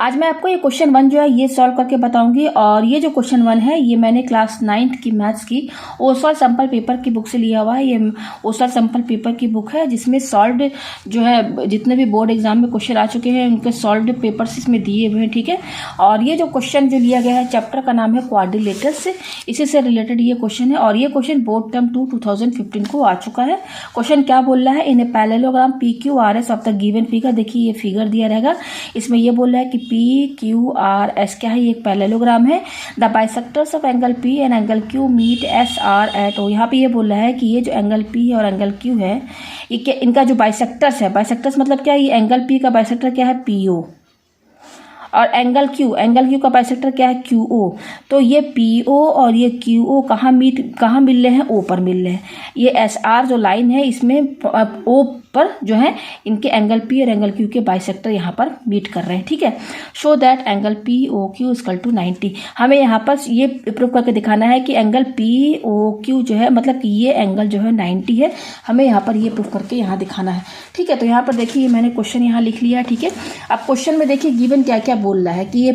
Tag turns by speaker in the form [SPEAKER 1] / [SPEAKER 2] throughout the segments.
[SPEAKER 1] आज मैं आपको ये क्वेश्चन 1 जो है ये सॉल्व करके बताऊंगी। और ये जो क्वेश्चन 1 है ये मैंने क्लास 9th की मैथ्स की ओसवाल सैम्पल पेपर की बुक से लिया हुआ है। ये ओसवाल सैम्पल पेपर की बुक है जिसमें सॉल्व्ड जो है जितने भी बोर्ड एग्जाम में क्वेश्चन आ चुके हैं उनके सॉल्व्ड पेपर्स इसमें दिए हुए हैं, ठीक है। और ये जो क्वेश्चन जो लिया गया है चैप्टर का नाम है क्वाड्रिलेटरल्स, इसी से रिलेटेड ये क्वेश्चन है। और ये क्वेश्चन बोर्ड टर्म 2 2015 को आ चुका है। क्वेश्चन क्या बोल रहा है, in a parallelogram P Q R S of the given figure. देखिए ये फिगर दिया रहेगा, इसमें ये बोल रहा है कि पी क्यू आर एस क्या है, ये एक पैरेललोग्राम है। The bisectors of angle P and angle Q meet S R at O. यहाँ पे ये बोल रहा है कि ये जो एंगल पी है और एंगल क्यू है ये क्या, इनका जो बाइसेक्टर्स है, बाइसेक्टर्स मतलब क्या है, ये एंगल पी का बाइसेक्टर क्या है पी ओ, और एंगल क्यू का बाइसेक्टर क्या है क्यू ओ। तो ये पी ओ और ये क्यू ओ कहाँ मिल रहे हैं, ओ पर मिल रहे हैं। ये एस आर जो लाइन है इसमें ओ पर जो है इनके एंगल पी और एंगल क्यू के बाइसेक्टर यहाँ पर मीट कर रहे हैं, ठीक है। Show that angle P O Q equal to 90। हमें यहाँ पर ये प्रूव करके दिखाना है कि एंगल पी ओ क्यू जो है मतलब कि ये एंगल जो है 90 है। हमें यहाँ पर ये प्रूव करके यहाँ दिखाना है, ठीक है। तो यहाँ पर देखिए मैंने क्वेश्चन यहाँ लिख लिया है, ठीक है। अब क्वेश्चन में देखिए गिवन क्या क्या बोल रहा है कि ये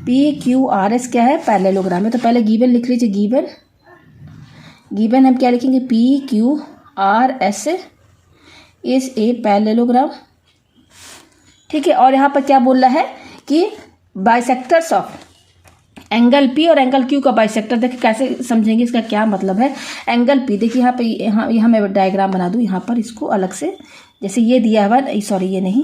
[SPEAKER 1] पी क्यू आर एस क्या है, पैरेललोग्राम है। तो पहले गिवन लिख लीजिए, गिवन हम क्या लिखेंगे, P Q R S is a parallelogram, ठीक है। और यहाँ पर क्या बोल रहा है कि बाइसेक्टर्स ऑफ एंगल पी और एंगल क्यू का बाइसेक्टर। देखिए कैसे समझेंगे, इसका क्या मतलब है। एंगल पी देखिए यहाँ पे, यहाँ मैं डायग्राम बना दूँ यहाँ पर इसको अलग से, जैसे ये दिया हुआ, सॉरी ये नहीं,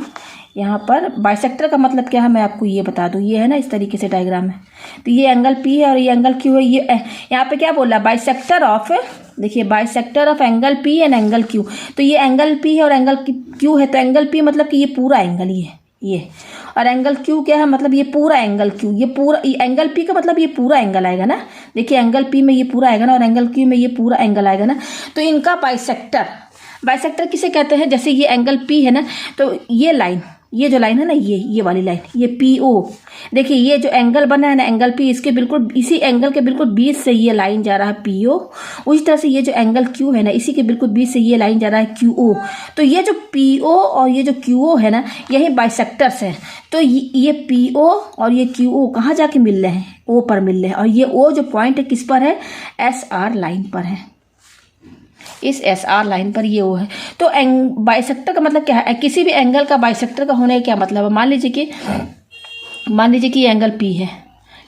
[SPEAKER 1] यहाँ पर बाइसेक्टर का मतलब क्या है मैं आपको ये बता दूँ। ये है ना इस तरीके से डायग्राम है, तो ये एंगल पी है और ये एंगल क्यू है। ये यहाँ पे क्या बोल रहा है, बाइसेक्टर ऑफ, देखिए bisector of angle P and angle Q. तो ये एंगल पी है और एंगल क्यू है, तो एंगल पी मतलब कि ये पूरा एंगल ये और एंगल क्यू क्या है मतलब ये पूरा एंगल क्यू, ये पूरा एंगल पी का मतलब ये पूरा एंगल आएगा ना। देखिए एंगल पी में ये पूरा आएगा ना और एंगल क्यू में ये पूरा एंगल आएगा ना। तो इनका बाइसेक्टर किसे कहते हैं, जैसे ये एंगल पी है ना, तो ये लाइन, ये जो लाइन है ना, ये वाली लाइन, ये पी ओ। देखिए ये जो एंगल बना है ना एंगल पी, इसके बिल्कुल इसी एंगल के बिल्कुल बीच से ये लाइन जा रहा है पी ओ। उसी तरह से ये जो एंगल क्यू है ना, इसी के बिल्कुल बीच से ये लाइन जा रहा है क्यू ओ। तो ये जो पी ओ और ये जो क्यू ओ है ना, यही बाइसेक्टर्स हैं। तो ये पी ओ और ये क्यू ओ कहाँ जाके मिल रहे हैं, ओ पर मिल रहे हैं। और ये ओ जो पॉइंट है किस पर है, एस आर लाइन पर है, इस एस आर लाइन पर ये वो है। तो बाइसेक्टर का मतलब क्या है, किसी भी एंगल का बाइसेक्टर का होने का क्या मतलब है। मान लीजिए कि ये एंगल पी है,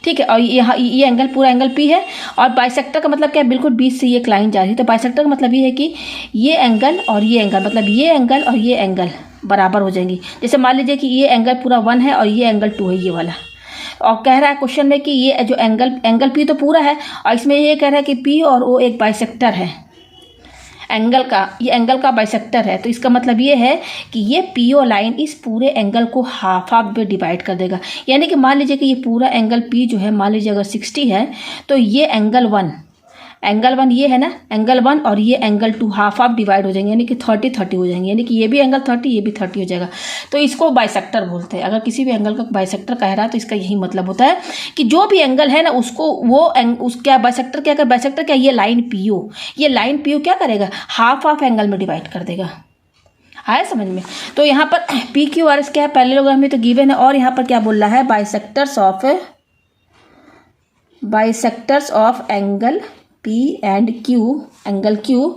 [SPEAKER 1] ठीक है, और यहाँ ये एंगल पूरा एंगल पी है और बाइसेक्टर का मतलब क्या है, बिल्कुल बीच से ये एक लाइन जा रही है। तो बाइसेक्टर का मतलब ये है कि ये एंगल और ये एंगल, मतलब ये एंगल और ये एंगल बराबर हो जाएंगी। जैसे मान लीजिए कि ये एंगल पूरा 1 है और ये एंगल 2 है, ये वाला। और कह रहा है क्वेश्चन में कि ये जो एंगल पी तो पूरा है और इसमें ये कह रहा है कि पी और ओ एक बाइसेक्टर है एंगल का, ये एंगल का बाइसेक्टर है। तो इसका मतलब ये है कि ये पी ओ लाइन इस पूरे एंगल को हाफ में डिवाइड कर देगा। यानी कि मान लीजिए कि ये पूरा एंगल पी जो है, मान लीजिए अगर 60 है तो ये एंगल 1 ये है ना, एंगल 1 और ये एंगल 2 हाफ डिवाइड हो जाएंगे, यानी कि 30 हो जाएंगे। यानी कि ये भी एंगल 30, ये भी 30 हो जाएगा। तो इसको बाइसेक्टर बोलते हैं। अगर किसी भी एंगल का बाइसेक्टर कह रहा है तो इसका यही मतलब होता है कि जो भी एंगल है ना उसको क्या बाइसेक्टर क्या, ये लाइन पी ओ, ये लाइन पी ओ क्या करेगा, हाफ एंगल में डिवाइड कर देगा। आया समझ में। तो यहाँ पर पी क्यू आर एस क्या है, पैरेललोग्राम में तो गिवन है। और यहाँ पर क्या बोल रहा है, bisectors of angle P and Q, angle Q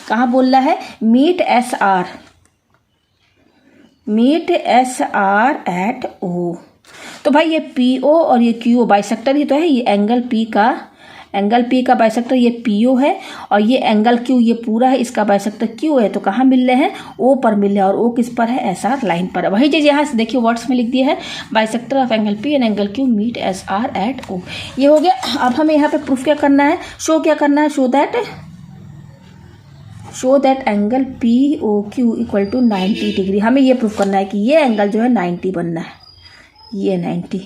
[SPEAKER 1] कहाँ बोल रहा है, मीट एस आर एट ओ। तो भाई ये पी ओ और ये क्यू ओ बाइसेक्टर ही तो है। ये एंगल पी का बाइसेक्टर ये पी ओ है और ये एंगल क्यू ये पूरा है, इसका बाइसेक्टर क्यू है। तो कहाँ मिल रहे हैं, ओ पर मिल रहे हैं। और ओ किस पर है, एस आर लाइन पर है। वही चीज़ यहाँ से देखिए वर्ड्स में लिख दिया है, bisector of angle P and angle Q meet S R at O. ये हो गया। अब हमें यहाँ पे प्रूफ क्या करना है, show that angle P O Q equal to 90 degree. हमें ये प्रूफ करना है कि ये एंगल जो है 90 बनना है, ये 90।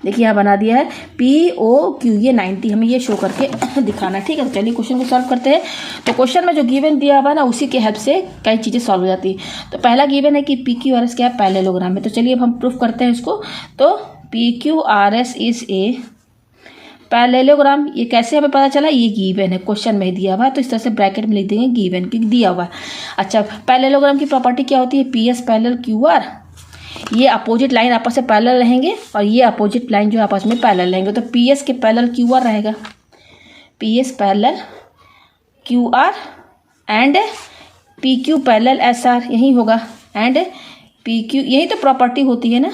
[SPEAKER 1] देखिए यहाँ बना दिया है पी ओ क्यू, ये 90 हमें ये शो करके दिखाना है, ठीक है। तो चलिए क्वेश्चन को सॉल्व करते हैं। तो क्वेश्चन में जो गिवन दिया हुआ है ना उसी के हेल्प से कई चीज़ें सॉल्व हो जाती है। तो पहला गिवन है कि पी क्यू आर एस क्या है, पैरेललोग्राम है। तो चलिए अब हम प्रूफ करते हैं इसको। तो P Q R S is a parallelogram. ये कैसे हमें पता चला, ये गिवन है, क्वेश्चन में दिया हुआ है। तो इस तरह से ब्रैकेट में लिख देंगे गिवन, क्योंकि दिया हुआ है। अच्छा, पैरेललोग्राम की प्रॉपर्टी क्या होती है, P S parallel Q are, ये अपोजिट लाइन आपस में पैरेलल रहेंगे और ये अपोजिट लाइन जो आपस में पैरेलल रहेंगे। तो पी एस के पैरेलल क्यू आर रहेगा, P S parallel Q are and P Q parallel S R, यही होगा। एंड पी क्यू, यही तो प्रॉपर्टी होती है ना,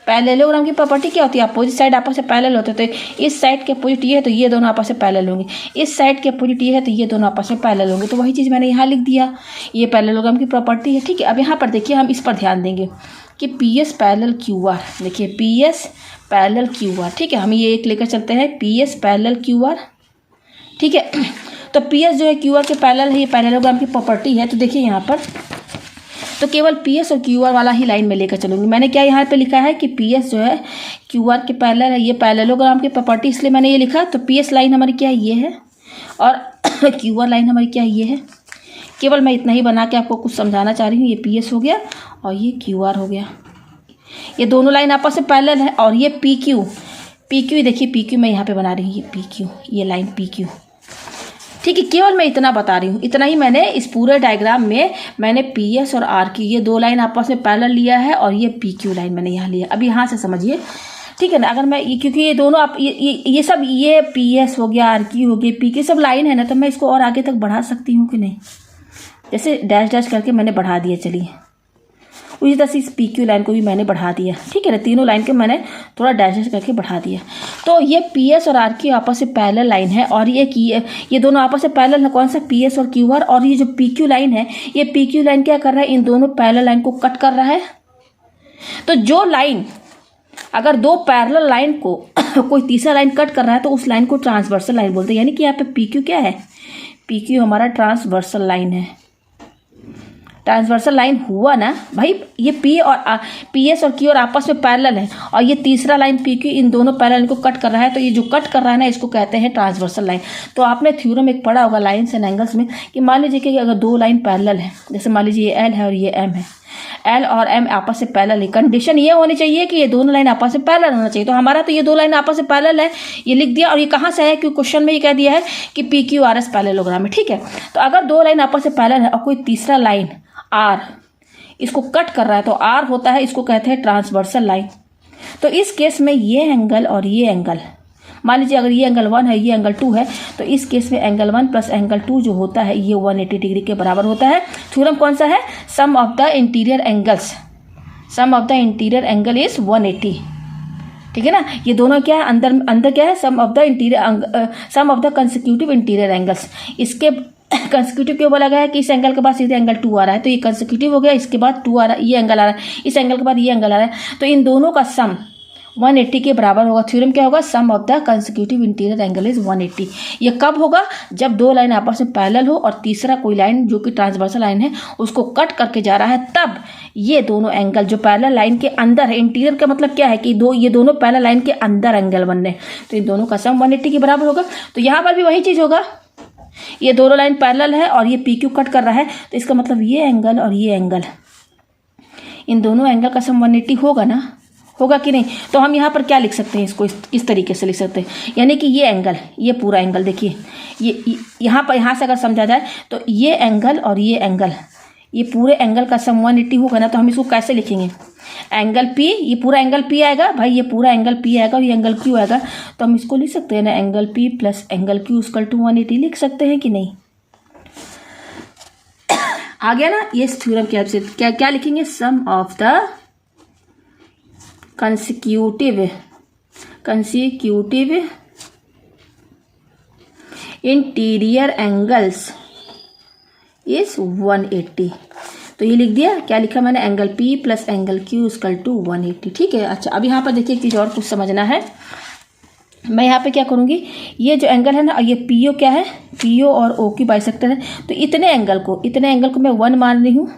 [SPEAKER 1] पैरेललोग्राम की प्रॉपर्टी क्या होती है? अपोजिट साइड आपस में पैरेलल होते हैं। तो इस साइड के अपोजिट ये है तो ये दोनों आपस में पैरेलल होंगे, इस साइड के अपोजिट ये है तो ये दोनों आपस में पैरेलल होंगे। तो वही चीज़ मैंने यहाँ लिख दिया, ये पैरेललोग्राम की प्रॉपर्टी है। ठीक है, अब यहाँ पर देखिए हम इस पर ध्यान देंगे कि P S parallel Q R, देखिए P S parallel Q R. ठीक है, हम ये एक लेकर चलते हैं, P S parallel Q R. ठीक है, तो पी एस जो है क्यू आर के पैरेलल है, ये पैरेललोग्राम की प्रॉपर्टी है। तो देखिए यहाँ पर तो केवल पी एस और क्यू आर वाला ही लाइन में लेकर चलूँगी। मैंने क्या यहाँ पे लिखा है कि पी एस जो है क्यू आर के पैरेलल है, ये पैरेललोग्राम की प्रॉपर्टी, इसलिए मैंने ये लिखा। तो पी एस लाइन हमारी क्या है? ये है, और क्यू आर लाइन हमारी क्या है? ये है। केवल मैं इतना ही बना के आपको कुछ समझाना चाह रही हूँ। ये पी एस हो गया और ये क्यू आर हो गया, ये दोनों लाइन आपस में पैरेलल है। और ये पी क्यू, देखिए पी क्यू मैं यहाँ पे बना रही हूँ, ये पी क्यू, ये लाइन पी क्यू। ठीक है, केवल मैं इतना बता रही हूँ, इतना ही मैंने इस पूरे डायग्राम में मैंने पी एस और आर की ये दो लाइन आपस में पैरेलल लिया है और ये पी क्यू लाइन मैंने यहाँ लिया। अब यहाँ से समझिए, ठीक है ना। अगर मैं ये, क्योंकि ये दोनों आप ये सब, ये पी एस हो गया, आर क्यू हो गया, पी क्यू सब लाइन है ना, तो मैं इसको और आगे तक बढ़ा सकती हूँ कि नहीं? जैसे डैश डैश करके मैंने बढ़ा दिया, चलिए उसी तरह से इस पी क्यू लाइन को भी मैंने बढ़ा दिया। ठीक है ना, तीनों लाइन के मैंने थोड़ा डैश डैश करके बढ़ा दिया। तो ये पी एस और आर क्यू आपस में पैरेलल लाइन है और ये दोनों आपस में पैरेलल है। कौन सा? पी एस और क्यू आर। और ये जो पी क्यू लाइन है, ये पी क्यू लाइन क्या कर रहा है? इन दोनों पैरेलल लाइन को कट कर रहा है। तो जो लाइन, अगर दो पैरेलल लाइन को कोई तीसरा लाइन कट कर रहा है तो उस लाइन को ट्रांसवर्सल लाइन बोलते हैं। यानी कि यहाँ पे पी क्यू क्या है? पी क्यू हमारा ट्रांसवर्सल लाइन है। ट्रांसवर्सल लाइन हुआ ना भाई, ये पी एस और क्यू आर आपस में पैरेलल है और ये तीसरा लाइन पी क्यू इन दोनों पैरेलल को कट कर रहा है। तो ये जो कट कर रहा है ना, इसको कहते हैं ट्रांसवर्सल लाइन। तो आपने थ्योरम एक पढ़ा होगा लाइन्स एंड एंगल्स में कि मान लीजिए कि अगर दो लाइन पैरेलल है, जैसे मान लीजिए ये एल है और ये एम है, एल और एम आपस में पैरेलल है, कंडीशन ये होनी चाहिए कि ये दोनों लाइन आपस में पैरेलल होना चाहिए। तो हमारा तो ये दो लाइन आपस में पैरेलल है, ये लिख दिया। और ये कहाँ से है? क्योंकि क्वेश्चन में ये कह दिया है कि P Q R S parallelogram है। ठीक है, तो अगर दो लाइन आपस में पैरेलल है और कोई तीसरा लाइन आर इसको कट कर रहा है तो आर होता है, इसको कहते हैं ट्रांसवर्सल लाइन। तो इस केस में ये एंगल और ये एंगल, मान लीजिए अगर ये एंगल 1 है, ये एंगल 2 है, तो इस केस में एंगल 1 प्लस एंगल 2 जो होता है ये 180 डिग्री के बराबर होता है। थ्योरम कौन सा है? Sum of the interior angles, sum of the interior angle is 180। ठीक है ना, ये दोनों क्या है? अंदर क्या है? Sum of the consecutive interior angles. इसके कंसेक्यूटिव क्यों बोला गया है? कि इस एंगल के बाद सीधे एंगल 2 आ रहा है, तो ये कंसेक्यूटिव हो गया। इसके बाद 2 आ रहा है, ये एंगल आ रहा है, इस एंगल के बाद ये एंगल आ रहा है, तो इन दोनों का सम 180 के बराबर होगा। थ्योरम क्या होगा? Sum of the consecutive interior angle is 180। ये कब होगा? जब दो लाइन आपस में पैरेलल हो और तीसरा कोई लाइन जो कि ट्रांसवर्सल लाइन है उसको कट करके जा रहा है, तब ये दोनों एंगल जो पैरेलल लाइन के अंदर है, इंटीरियर का मतलब क्या है कि ये दोनों पैरेलल लाइन के अंदर एंगल बन रहे हैं, तो इन दोनों का सम 180 के बराबर होगा। तो यहाँ पर भी वही चीज़ होगा, ये दोनों लाइन पैरेलल है और ये पी क्यू कट कर रहा है, तो इसका मतलब ये एंगल और ये एंगल, इन दोनों एंगल का सम 180 होगा ना, होगा कि नहीं? तो हम यहाँ पर क्या लिख सकते हैं? इसको इस तरीके से लिख सकते हैं, यानी कि ये एंगल, ये पूरा एंगल देखिए, ये यहाँ से अगर समझा जाए तो ये एंगल और ये एंगल, ये पूरे एंगल का सम 180 होगा ना। तो हम इसको कैसे लिखेंगे? एंगल पी, ये पूरा एंगल पी आएगा भाई, ये पूरा एंगल पी आएगा और ये एंगल क्यू आएगा, तो हम इसको लिख सकते हैं ना, angle P plus angle Q equal to 180 लिख सकते हैं कि नहीं? आ गया ना ये थ्योरम की हेल्प से। क्या लिखेंगे? Sum of the consecutive interior angles is 180। तो ये लिख दिया। क्या लिखा मैंने? Angle P plus angle Q equal to 180। ठीक है, अच्छा अब यहाँ पर देखिए एक चीज़ और कुछ समझना है। मैं यहाँ पे क्या करूँगी, ये जो एंगल है ना, ये पी ओ क्या है? पी ओ और ओ की बाइसेक्टर है, तो इतने एंगल को मैं 1 मान रही हूँ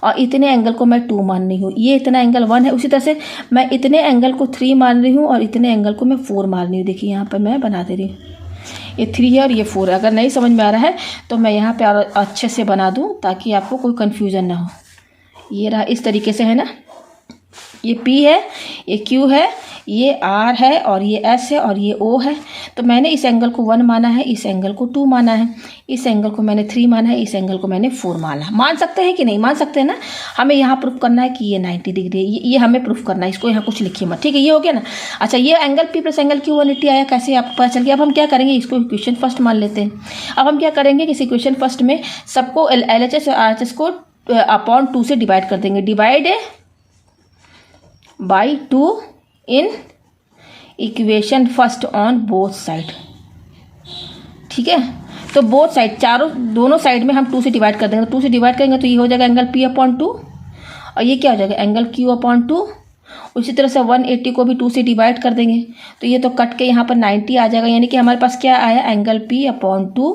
[SPEAKER 1] और इतने एंगल को मैं 2 मान रही हूँ। ये इतना एंगल 1 है, उसी तरह से मैं इतने एंगल को 3 मान रही हूँ और इतने एंगल को मैं 4 मान रही हूँ। देखिए यहाँ पर मैं बना दे रही हूँ, ये 3 है और ये 4 है। अगर नहीं समझ में आ रहा है तो मैं यहाँ पे और अच्छे से बना दूँ ताकि आपको कोई कन्फ्यूज़न ना हो। ये रहा, इस तरीके से है ना। ये P है, ये Q है, ये R है और ये S है और ये O है। तो मैंने इस एंगल को 1 माना है, इस एंगल को 2 माना है, इस एंगल को मैंने 3 माना है, इस एंगल को मैंने 4 माना। मान सकते हैं कि नहीं? मान सकते हैं ना। हमें यहाँ प्रूफ करना है कि ये 90 डिग्री है, ये हमें प्रूफ करना है। इसको यहाँ कुछ लिखिए मत, ठीक है? ये हो गया ना। अच्छा, ये angle P plus angle Q 180 आया, कैसे आपको पता चल गया? अब हम क्या करेंगे, इसको इक्वेशन फर्स्ट मान लेते हैं। अब हम क्या करेंगे कि इस इक्वेशन फर्स्ट में सबको LHS और RHS को अपॉन 2 से डिवाइड कर देंगे। Divide by 2 in equation first on both side, ठीक है? तो बोथ साइड, दोनों साइड में हम 2 से डिवाइड कर देंगे। 2 से डिवाइड करेंगे तो ये हो जाएगा एंगल P अपॉन 2 और ये क्या हो जाएगा एंगल Q अपॉन 2। उसी तरह से 180 को भी 2 से डिवाइड कर देंगे तो ये तो कट के यहाँ पर 90 आ जाएगा। यानी कि हमारे पास क्या आया, angle P upon 2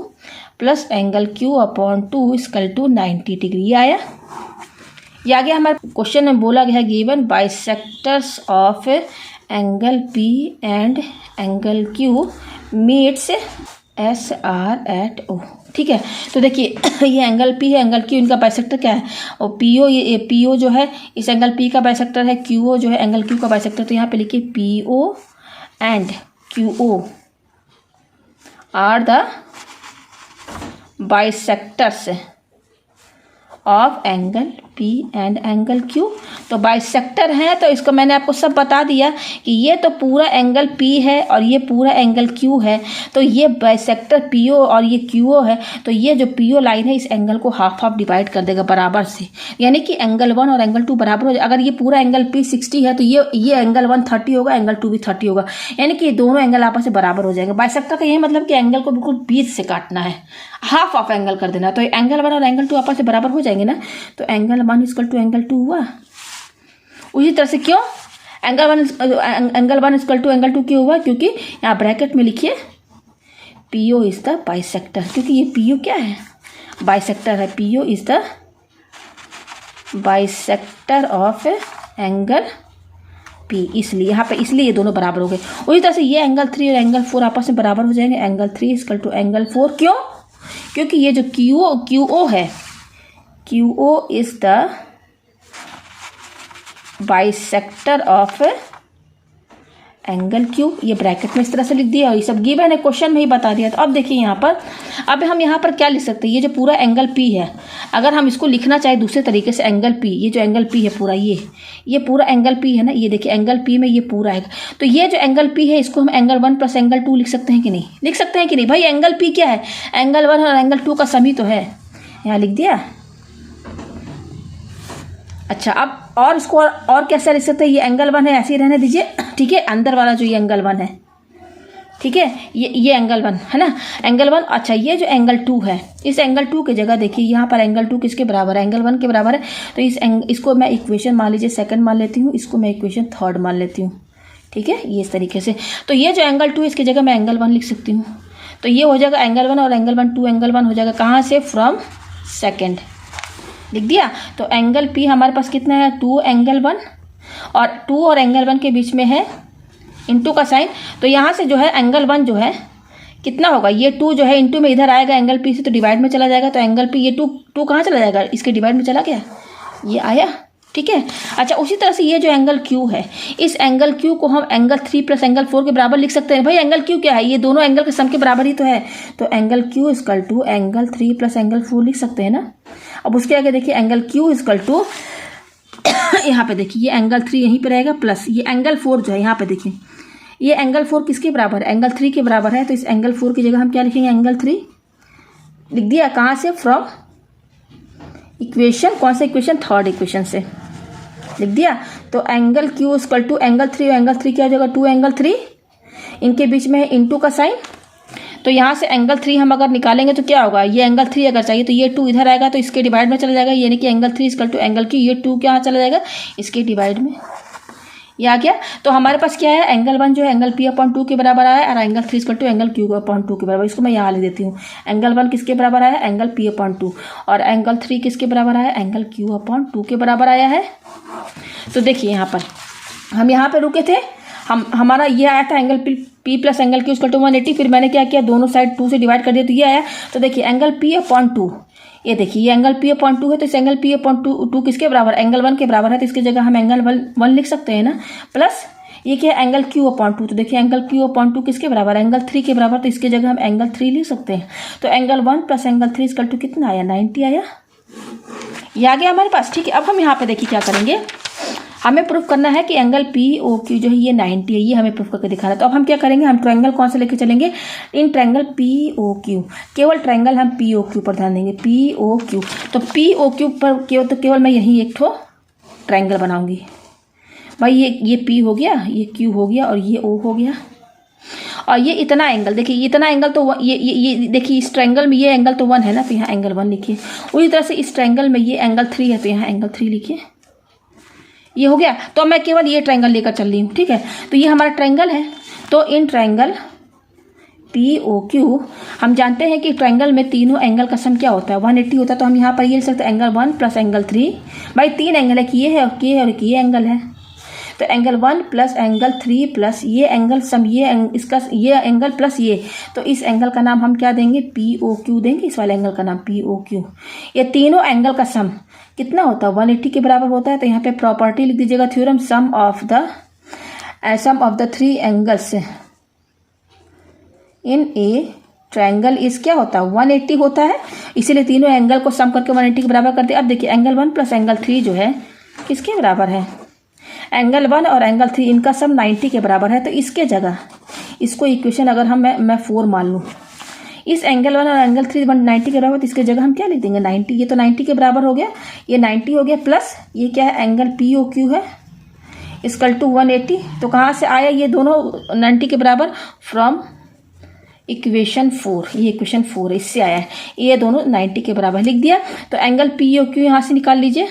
[SPEAKER 1] plus angle Q upon 2 equal to 90 degree आया। ये आ गया हमारे क्वेश्चन में बोला गया है given bisectors of angle P and angle Q meets SR at O, ठीक है? तो देखिए ये एंगल P है, एंगल Q, इनका बाइसेक्टर क्या है? और PO, ये PO जो है इस एंगल P का बाइसेक्टर है, QO जो है एंगल Q का बाइसेक्टर। तो यहाँ पे लिखिए PO and QO are the bisectors of angle P and angle Q। तो बाइसेक्टर हैं तो इसको मैंने आपको सब बता दिया कि ये तो पूरा एंगल P है और ये पूरा एंगल Q है। तो ये बाइसेक्टर PO और ये QO है। तो ये जो PO लाइन है इस एंगल को हाफ हाफ डिवाइड कर देगा बराबर से, यानी कि एंगल 1 और एंगल 2 बराबर हो जाए। अगर ये पूरा एंगल P 60 है तो ये एंगल 1 30 होगा, एंगल 2 भी 30 होगा, यानी कि दोनों एंगल आपस में बराबर हो जाएंगे। बाइसेक्टर का यही मतलब कि एंगल को बिल्कुल बीच से काटना है, हाफ ऑफ एंगल कर देना। तो एंगल 1 और एंगल 2 आपस में बराबर हो जाएंगे ना। तो एंगल 1 इक्वल टू एंगल 2 हुआ। उसी तरह से क्यों एंगल 1 इक्वल टू एंगल 2 क्यों हुआ? क्योंकि यहाँ ब्रैकेट में लिखिए PO इज द बाइसेक्टर, क्योंकि ये PO क्या है, बाइसेक्टर है। PO is the bisector of angle P, इसलिए यहाँ पे इसलिए ये दोनों बराबर हो गए। उसी तरह से ये एंगल 3 और एंगल 4 आपस में बराबर हो जाएंगे। एंगल 3 इक्वल टू एंगल 4, क्यों? क्योंकि ये जो QO है, QO is the bisector of angle Q। ये ब्रैकेट में इस तरह से लिख दिया और ये सब गिवन है, क्वेश्चन में ही बता दिया। तो अब देखिए यहाँ पर, अब हम यहाँ पर क्या लिख सकते हैं? ये जो पूरा एंगल P है, अगर हम इसको लिखना चाहे दूसरे तरीके से, एंगल P, ये जो एंगल P है पूरा, ये पूरा एंगल P है ना, ये देखिए एंगल P में ये पूरा है। तो ये जो एंगल P है इसको हम एंगल 1 प्लस एंगल 2 लिख सकते हैं कि नहीं? लिख सकते हैं कि नहीं भाई? एंगल P क्या है? एंगल 1 और एंगल 2 का सम ही तो है। यहाँ लिख दिया। अच्छा, अब और इसको और कैसे लिख सकते हैं? ये एंगल 1 है, ऐसे ही रहने दीजिए, ठीक है? अंदर वाला जो ये एंगल 1 है, ठीक है? ये एंगल 1 है ना, एंगल 1। अच्छा, ये जो एंगल 2 है, इस एंगल 2 की जगह देखिए यहाँ पर एंगल 2 किसके बराबर है? एंगल 1 के बराबर है। तो इसको मैं इक्वेशन मान लीजिए सेकंड मान लेती हूँ, इसको मैं इक्वेशन थर्ड मान लेती हूँ, ठीक है? ये इस तरीके से। तो ये जो एंगल 2 इसकी जगह मैं एंगल 1 लिख सकती हूँ। तो ये हो जाएगा एंगल 1 और एंगल 1, 2 एंगल 1 हो जाएगा। कहाँ से? फ्रॉम सेकेंड, लिख दिया। तो एंगल P हमारे पास कितना है? 2 एंगल 1, और 2 और एंगल 1 के बीच में है इंटू का साइन। तो यहाँ से जो है एंगल 1 जो है कितना होगा? ये 2 जो है इंटू में इधर आएगा एंगल P से, तो डिवाइड में चला जाएगा। तो एंगल P, ये 2 कहाँ चला जाएगा? इसके डिवाइड में चला गया, ये आया, ठीक है? अच्छा, उसी तरह से ये जो एंगल Q है, इस एंगल Q को हम एंगल 3 प्लस एंगल 4 के बराबर लिख सकते हैं। भाई एंगल Q क्या है? ये दोनों एंगल के सम के बराबर ही तो है। तो angle Q equal to angle 3 plus angle 4 लिख सकते हैं ना। अब उसके आगे देखिए एंगल Q इक्वल टू यहाँ पे देखिए ये एंगल 3 यहीं पे रहेगा, प्लस ये एंगल 4 जो है यहाँ पे देखिए, ये एंगल 4 किसके बराबर है? एंगल 3 के बराबर है। तो इस एंगल 4 की जगह हम क्या लिखेंगे? एंगल 3 लिख दिया। कहाँ से? फ्रॉम इक्वेशन, कौन सा इक्वेशन? थर्ड इक्वेशन से लिख दिया। तो angle Q equal to angle 3, और एंगल 3 क्या हो जाएगा? 2 एंगल 3, इनके बीच में है इंटू का साइन। तो यहाँ से एंगल 3 हम अगर निकालेंगे तो क्या होगा? ये एंगल 3 अगर चाहिए तो ये 2 इधर आएगा, तो इसके डिवाइड में चला जाएगा, यानी कि angle 3 equal to angle Q, ये 2 क्या चला जाएगा? इसके डिवाइड में, ये आ गया। तो हमारे पास क्या है? एंगल 1 जो है एंगल P अपॉन 2 के बराबर आया, और angle 3 equal to angle Q upon 2 के बराबर। इसको मैं यहाँ लिख देती हूँ। एंगल 1 किसके बराबर आया? एंगल P अपॉन 2, और एंगल 3 किसके बराबर आया? एंगल Q अपॉन 2 के बराबर आया है। तो देखिए यहाँ पर हम यहाँ पे रुके थे, हमारा ये आया था angle P plus angle Q equal to 180। फिर मैंने क्या किया? दोनों साइड 2 से डिवाइड कर दिया, तो ये आया। तो देखिए एंगल P अपॉन 2, ये देखिए ये एंगल P अपॉन 2 है, तो इस एंगल P अपॉन 2 किसके बराबर, एंगल 1 के बराबर है, तो इसकी जगह हम एंगल 1 लिख सकते हैं ना, प्लस ये क्या है एंगल Q अपॉन 2, तो देखिए एंगल Q अपॉन 2 किसके बराबर, एंगल 3 के बराबर, तो इसकी जगह हम एंगल 3 लिख सकते हैं। तो angle 1 plus angle 3 equal to कितना आया, 90 आया। ये आ गया हमारे पास, ठीक है। अब हम यहाँ पे देखिए क्या करेंगे, हमें प्रूफ करना है कि एंगल POQ जो है ये 90 है, ये हमें प्रूफ करके दिखाना है। तो अब हम क्या करेंगे, हम ट्रायंगल कौन से लेके चलेंगे, इन ट्रायंगल POQ, केवल ट्रायंगल हम POQ पर ध्यान देंगे, POQ। तो POQ पर केवल मैं यही एक ठो ट्रायंगल बनाऊंगी भाई, ये P हो गया, ये Q हो गया और ये O हो गया, और ये इतना एंगल देखिए, इतना एंगल तो ये देखिए इस ट्रायंगल में ये एंगल तो 1 है ना, तो यहाँ एंगल 1 लिखिए। उसी तरह से इस ट्रायंगल में ये एंगल 3 है, तो यहाँ एंगल 3 लिखिए। ये हो गया, तो मैं केवल ये ट्रायंगल लेकर चल रही हूँ, ठीक है। तो ये हमारा ट्रायंगल है, तो इन ट्रायंगल POQ हम जानते हैं कि ट्रायंगल में तीनों एंगल का सम क्या होता है, 180 होता है। तो हम यहाँ पर ये लिख सकते हैं एंगल 1 प्लस एंगल 3, भाई 3 एंगल है कि ये है और ये एंगल है, तो एंगल 1 प्लस एंगल 3 प्लस ये एंगल सम इसका ये एंगल प्लस ये, तो इस एंगल का नाम हम क्या देंगे, POQ देंगे, इस वाले एंगल का नाम POQ। ये तीनों एंगल का सम कितना होता है, 180 के बराबर होता है। तो यहाँ पे प्रॉपर्टी लिख दीजिएगा, theorem sum of the 3 angles in a triangle इस क्या होता है, 180 होता है, इसीलिए तीनों एंगल को सम करके 180 के बराबर कर दिया। अब देखिए एंगल 1 प्लस एंगल 3 जो है किसके बराबर है, एंगल 1 और एंगल 3 इनका सम 90 के बराबर है। तो इसके जगह इसको इक्वेशन अगर हम मैं 4 मान लूँ, इस एंगल 1 और एंगल 3 90 के बराबर, तो इसके जगह हम क्या लिख देंगे 90, ये तो 90 के बराबर हो गया, ये 90 हो गया, प्लस ये क्या है एंगल POQ है इक्वल टू 180। तो कहाँ से आया ये दोनों 90 के बराबर, फ्रॉम इक्वेशन 4, ये इक्वेशन 4 है, इससे आया है, ये दोनों 90 के बराबर लिख दिया। तो एंगल POQ यहाँ से निकाल लीजिए,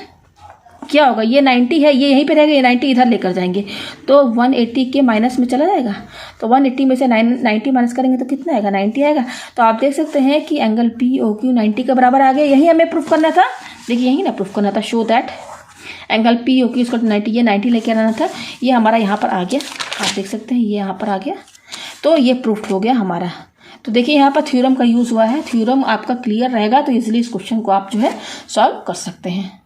[SPEAKER 1] क्या होगा, ये 90 है, ये यहीं पे रहेगा, ये 90 इधर लेकर जाएंगे, तो 180 के माइनस में चला जाएगा, तो 180 में से 90 माइनस करेंगे तो कितना आएगा, 90 आएगा। तो आप देख सकते हैं कि एंगल POQ 90 के बराबर आ गया। यही हमें प्रूफ करना था, देखिए यही ना प्रूफ करना था, शो दैट एंगल POQ इसको 90, ये 90 लेके आना था, ये हमारा यहाँ पर आ गया, आप देख सकते हैं ये यहाँ पर आ गया, तो ये प्रूफ हो गया हमारा। तो देखिए यहाँ पर थ्योरम का यूज़ हुआ है, थ्योरम आपका क्लियर रहेगा तो इजीली इस क्वेश्चन को आप जो है सॉल्व कर सकते हैं।